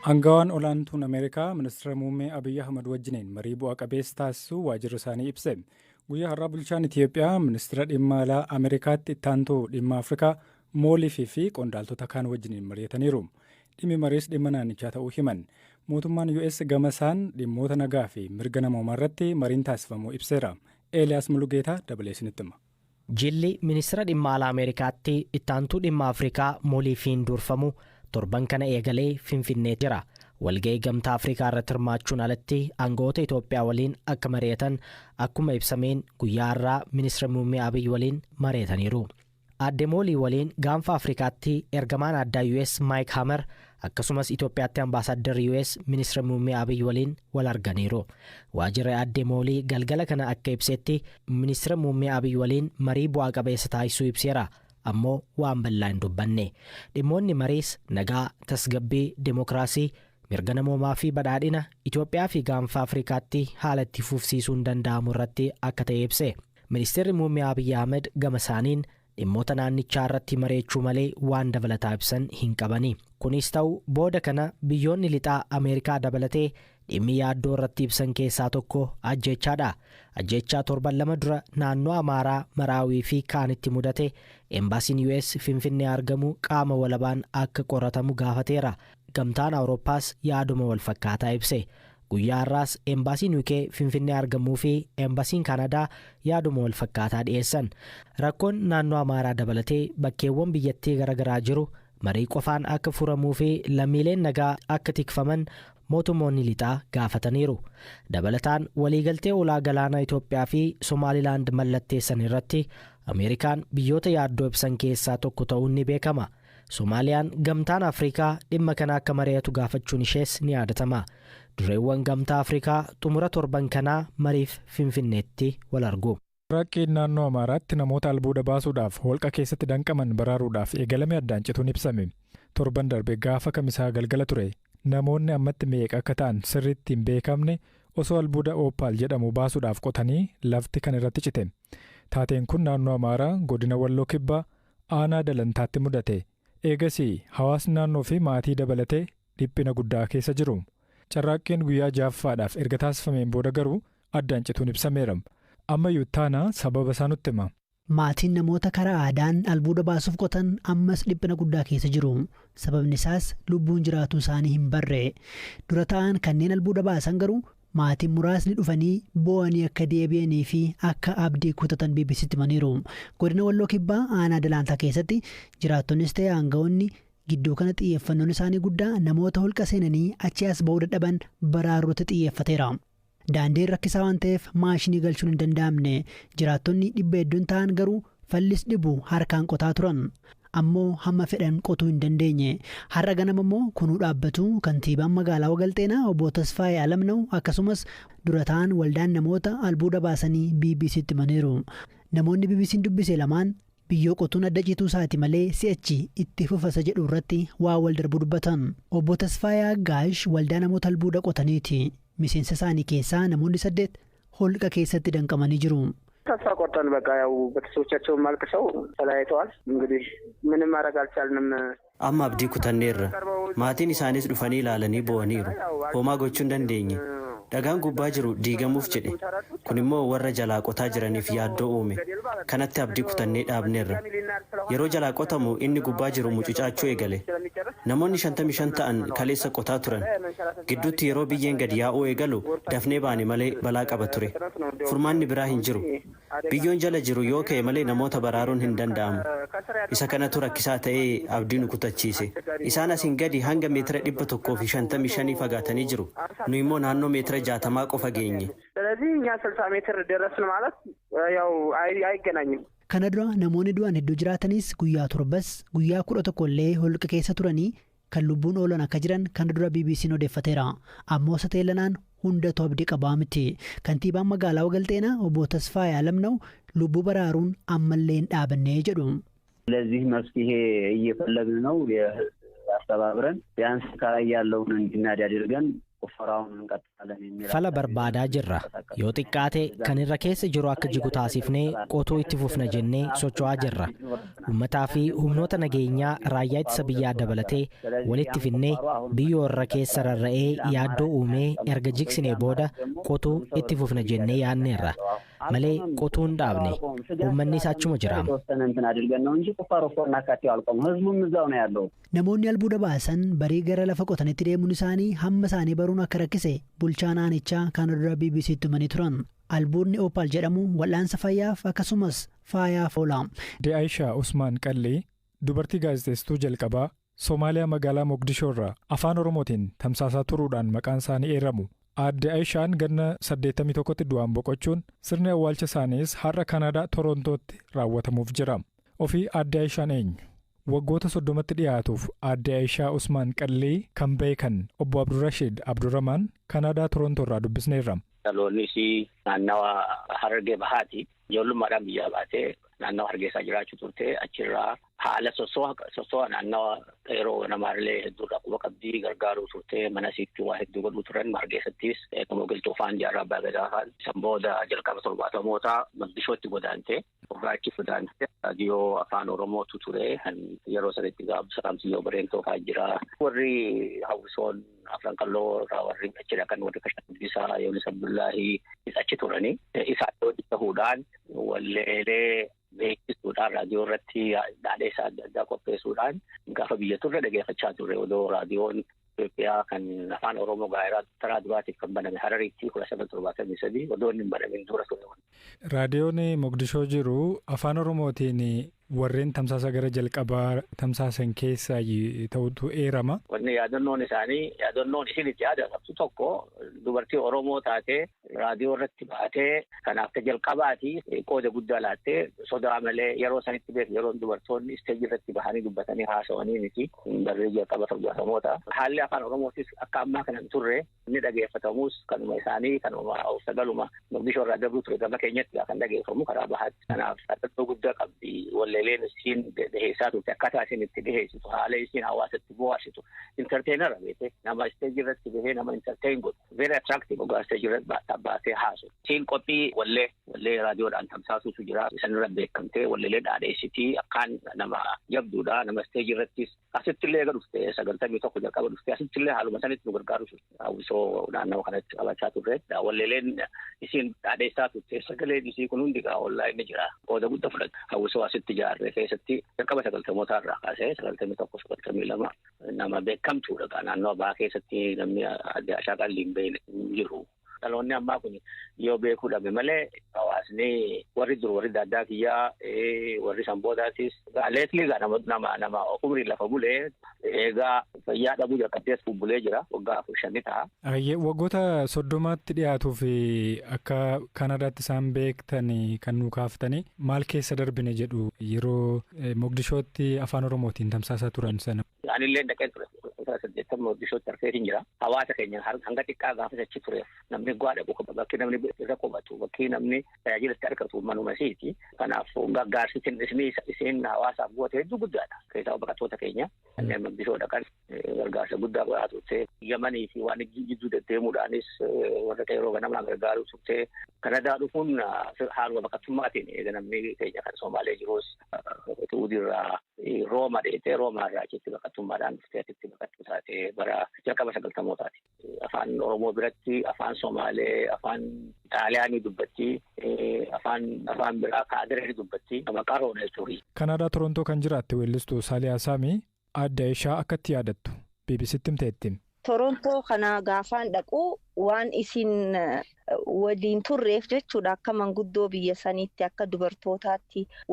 Angawaan olaantuun Ameerikaa ministeera muummee Abiyyi Ahmad wajjiniin marii bu'a qabeessa taasisuu waajjirri isaanii ibse. Guyyaa har'aa bulchaan Itiyoophiyaa ministeera dhimma alaa Ameerikaatti itti aantuu dhimma Afrikaa Moolifii fi qondaaltota kaan wajjiniin mari'ataniiru. Dhimmi mariis dhimma naannichaa ta'uu himan. Mootummaan US gama isaan dhimmoota nagaa fi mirga namoomaa irratti mariin taasifamuu ibseera. Eeliyaas Mulugeetaa dabalee isinitti hima. Jilli ministeera dhimma alaa Ameerikaatti itti aantuu dhimma Afrikaa Moolifiin durfamu torban kana eegalee Finfinnee jira. Walga'ii gamtaa Afrikaa irratti hirmaachuun alatti aangawoota Itoophiyaa waliin akka mari'atan akkuma ibsameen guyyaa har'aa ministeera muummee Abiyyi waliin mari'ataniiru. Aadde Moolii waliin gaanfa Afrikaatti ergamaan addaa US Mike Hammer akkasumas Itoophiyaatti ambaasaaddarri US ministeera muummee Abiyyi waliin wal arganiiru. Waajjirri Aadde Moolii galgala kana akka ibsetti ministeera muummee Abiyyi waliin marii bu'aa qabeessa taasisuu ibseera. Ammoo waan bal'aa hin dubbanne. Dhimmoonni mariis nagaa, tasgabbii, demokraasii, mirga namoomaa fi badhaadhina Itoophiyaa fi gaanfa Afrikaatti haala itti fufsiisuun danda'amu irratti akka ta'e ibse. Ministeerri muummee Abiyyi Ahmed gama isaaniin dhimmoota naannichaa irratti mari'achuu malee waan dabalataa ibsan hin qabani. Kunis ta'u booda kana biyyoonni lixaa Ameerikaa dabalatee dhimmi yaaddoo irratti ibsan keessaa tokko ajjeechaadha. Ajjeechaa torban lama dura naannoo Amaaraa, Maraawii fi kaanitti mudate embaasiin US Finfinnee argamu qaama walabaan akka qoratamu gaafateera. Gamtaan Awurooppaas yaaduma wal fakkaataa ibse. Guyyaa har'aas embaasiin UK Finfinnee argamuu fi embaasiin Kanadaa yaaduma wal fakkaataa dhiyeessan. Rakkoon naannoo Amaaraa dabalatee bakkeewwan biyyattii garaagaraa jiru marii qofaan akka furamuu fi lammiileen nagaa akka tikfaman mootummoonni lixaa gaafataniiru. Dabalataan waliigaltee ulaa galaanaa Itoophiyaa fi Somaalilaand mallatteessan irratti Ameerikaan biyyoota yaaddoo ibsan keessaa tokko ta'uun ni beekama. Somaaliyaan gamtaan Afrikaa dhimma kana akka mari'atu gaafachuun ishees ni yaadatama. Dureewwan gamtaa Afrikaa xumura torban kanaa mariif Finfinneetti wal argu. Rakkiin naannoo Amaaraatti namoota albuuda baasuudhaaf holqa keessatti danqaman baraaruudhaaf eegalame addaan cituun ibsame. Torban darbe gaafa kamisaa galgala ture. Namoonni ammatti meeqa akka ta'an sirriitti hin beekamne osoo albuuda Oopaal jedhamu baasuudhaaf qotanii lafti kan irratti cite. Taateen kun naannoo Amaaraa godina Walloo Kibbaa aanaa Dalantaatti mudate. Eegasii hawaasni naannoo fi maatii dabalatee dhiphina guddaa keessa jiru. Carraaqqiin guyyaa ja'affaadhaaf erga taasifameen booda garuu addaan cituun ibsameera. Ammayyuu taanaa sababa isaa nutti hima. Maatiin namoota karaa aadaan albuuda baasuuf qotan ammas dhiphina guddaa keessa jiru. Sababni isaas lubbuun jiraatu isaanii hin barre. Dura ta'an kanneen albuuda baasan garuu maatiin muraasni dhufanii boo'anii akka deebi'anii fi akka abdii kutatan BBC'tti himaniiru. Godina Walloo Kibbaa aanaa Dalantaa keessatti jiraattonnis ta'e aangawoonni gidduu kana xiyyeeffannoon isaanii guddaa namoota holqa seenanii achi as ba'uu dadhaban baraaruutti xiyyeeffateera. Daandiin rakkisaa waan ta'eef maashinii galchuun hin danda'amne. Jiraattonni dhibba hedduun ta'an garuu fallis dhibu harkaan qotaa turan. Ammoo hamma fedhan qotuu hin dandeenye. Har'a ganama immoo kunuu dhaabbatu kantiibaan magaalaa Wagalxeenaa obbo Tasfaayee Alamnoo akkasumas dura ta'an waldaan namoota albuuda baasanii BBC'tti himaniiru. Namoonni BBC'n dubbise lamaan biyyoo qotuun adda cituu isaati malee si'achi itti fufasa jedhu irratti waa wal darbu dubbatan. Obbo Tasfaayee Gaash waldaa namoota albuuda qotaniiti. Miseensa isaanii keessaa namoonni 8 holqa keessatti danqamanii jiru. ተስፋ ቆርጠን በቃ ያው ቤተሰቦቻቸው ማልቀሰው ተለያይተዋል። እንግዲህ ምንም ማድረግ አልቻልንም። amma abdii kutanneerra maatiin isaanis dhufanii ilaalanii boo'aniiru. Homaa gochuu hin dandeenye. Dhagaan gubbaa jiru diigamuuf jedhe. Kun immoo warra jalaa qotaa jiraniif yaaddoo uume. Kanatti abdii kutannee dhaabneerra. Yeroo jalaa qotamu inni gubbaa jiru mucucaachuu eegale. Namoonni 55 ta'an kaleessa qotaa turan. Gidduutti yeroo biyyeen gadi yaa'uu eegalu dafnee baane malee balaa qaba ture. Furmaanni biraa hin jiru. Biyyoon jala jiru yoo ka'e malee namoota baraaruun hin danda'amu. Isa kanatu rakkisaa ta'ee abdii nu kutachiise. Isaan asiin gadi hanga meetira 155 fagaatanii jiru. Nu immoo naannoo meetira 60 qofa geenye. ስለዚህ እኛ 60 ሜትር ደረስን ማለት ያው አይገናኝም. Kana dura namoonni du'an hedduu jiraatanis guyyaa torbas guyyaa 11 illee holqa keessa turanii kan lubbuun oolan akka jiran kana dura BBC'n odeeffateera. Ammoo sateelanaan hundatu abdii qabaa miti. Kantiibaan magaalaa Wagalxeenaa obbo Tasfaayee Alamnoo lubbuu baraaruun ammallee hin dhaabannee jedhu. ለዚህ መፍትሄ እየፈለግን ነው። ያስተባብረን ቢያንስ ከላይ ያለውን እንዲናድ አድርገን Fala barbaadaa jirra. Yoo xiqqaate kan irra keessa jiru akka jigu taasifnee qotuu itti fufna jennee socho'aa jirra. Uummataa fi humnoota nageenyaa raayyaa ittisa biyyaa dabalatee walitti finnee biyyoorra keessa rarra'ee yaaddoo uumee erga jigsinee booda qotuu itti fufna jennee yaadneerra. Malee qotuun dhaabne uummannis achuma jira. Namoonni albuuda baasan barii gara lafa qotanitti deemuun isaanii hamma isaanii baruun akka rakkise bulchaan aanichaa kan dura BBC'tti himanii turan. Albuudni Opal jedhamu wal'aansa fayyaaf akkasumas faayaaf oola. Aishaa Usmaan Qallee dubartii gaazexeessituu jalqabaa Somaaliyaa magaalaa Mogadishoo irraa afaan Oromootiin tamsaasaa turuudhaan maqaan isaanii eeramu. Aadde Aishaan ganna 81tti du'aan boqochuun sirni awwaalcha isaaniis har'a Kanaadaa Torontootti raawwatamuuf jira. Ofii Aadde Aishaan eenyu? Waggoota 30tti dhiyaatuuf Aadde Aishaa Usmaan Qallee kan beekan obbo Abdurrashiid Abdurramaan Kanaadaa Torontoo irraa dubbisneerra. Dhaloonnis naannawa Harargee Bahaati. Ijoollummaadhaan biyyaa baatee naannawa Hargeysaa jiraachuu turte achirraa haala soso'a naannawa yeroo namaallee hedduudha quba qabdii gargaaruu turte mana siitti waa hedduu godhuu turan Hargeysattis Moogiltuu faan jaarraa abbaa gadaa faan san booda jalqaba 70mootaa Mogadishootti godaante gurraachi godaante raadiyoo afaan Oromootu ture yeroo sanitti Salaamsiyyoo Bareentoo faa jira warri hawwisoon afran kalloo irraa warri achidha kan warri Kashanbisaa Yoonis Abdullaahii achi turanii isaan ta'uudhaan walleelee beeksisuudhaan raadiyoo irratti dhaadheessaa adda addaa qopheessuudhaan gaafa biyya turre dhageeffachaa turre odoo raadiyoon Itoophiyaa kan afaan Oromoo gaaraa taraa duraatiif kan baname Harariitti 1973 odoo inni hin banamin dura ture. Raadiyoon Mogadishoo jiru afaan Oromootiin warreen tamsaasa gara jalqabaa tamsaasan keessaa ta'utu eerama. Wanni yaadannoon isinitti yaadatu tokko dubartii Oromoo taatee raadiyoo irratti baatee kanaaf jalqabaati qooda guddaa laattee sodaa malee yeroo sanitti beeku yeroon dubartoonni isteejii irratti bahanii dubbatanii haasawanii miti barree jalqaba 70moota. Haalli afaan Oromootis akka ammaa kana turre inni dhageeffatamus kanuma isaanii kanuma sagaluma Mogadishoo irraa dabru ture gama keenyatti kan dhageeffamu karaa bahaatti. Kanaaf xaxxoo guddaa qabdi walleeleen isiin dhiheessaa turte akkaataa isiin itti dhiheessitu haala isiin hawaasatti bu'aasitu intarteenara beekte nama isteejii irratti bahee nama intarteen godhu very attractive ogaa isteejii irratti baatee haasu. Isiin qophii wallee raadiyoodhaan tamsaasuutu jira isanirra beekamtee walleelee dhaadheessitii akkaan nama jabduudha nama isteejii irrattis asittillee eega dhufte 91 jalqaba dhufte asittillee haaluma sanitti nu gargaaru hawwisoo naannoo kanatti qabachaa turre walleeleen isiin dhaadheessaa turte sagaleen isii kun hundi gaa onlaayinii jira qooda guddaa fudhata hawwisoo asitti ijaarre keessatti jalqaba 90mootaa irraa kaasee 91-92 nama beekamtuudha naannoo bahaa keessatti namni adda ashaaqaan limbee jiru. Dhaloonni ammaa kun yoo beekuu dhabe malee hawaasni warri jiru warri daaddaa kiyyaa warri sanboodaatis leetlii nama umrii lafa bulee eegaa fayyaa dhabuu jalqabdees bubbulee jira waggaa 4 ta'a. Waggoota 30tti dhiyaatuu fi akka Kanadaatti isaan beektan kan nu kaaftanii maal keessa darbine jedhu yeroo Mogadishootti afaan Oromootiin tamsaasaa turan sana. Anillee dhaqee ture. 80 Mogadishootti arfeetiin jira. Hawaasa keenya hanga xiqqaa gaafa achi ture namni gwaadha bakki namni irra qubatu bakki namni tajaajila itti argatu manuma isiiti. Kanaaf gargaarsitiin isiin hawaasaaf goote hedduu guddaadha. Keessaa baqattoota keenya kanneen Mogadishoo dhaqan gargaarsa guddaa godhaa turte. Yamanii fi waan jidduu deddeemuudhaanis warra yeroo ganama gargaaruu turte. Kanadaa dhufuun haaluma baqattummaatiin eega namni keenya kan Somaalee jirus Tuudirraa Rooma dheetee Roomaarraa achitti baqattummaadhaan dhuftee achitti baqattuu taate bara jalqaba 90mootaati. Afaan Oromoo biratti afaan Somaalee afaan Xaaliyaanii dubbatti afaan biraa Kaadiree dubbatti maqaa roona jechuudha. Kanaadaa Torontoo kan jiraatte weellistuu Saaliyaa Saamii Aadde Aishaa akkatti yaadattu BBC'tti himteetti. Torontoo kana gaafaan dhaquu waan isin waliin turreef jechuudha akka manguddoo biyya saniitti akka dubartootaatti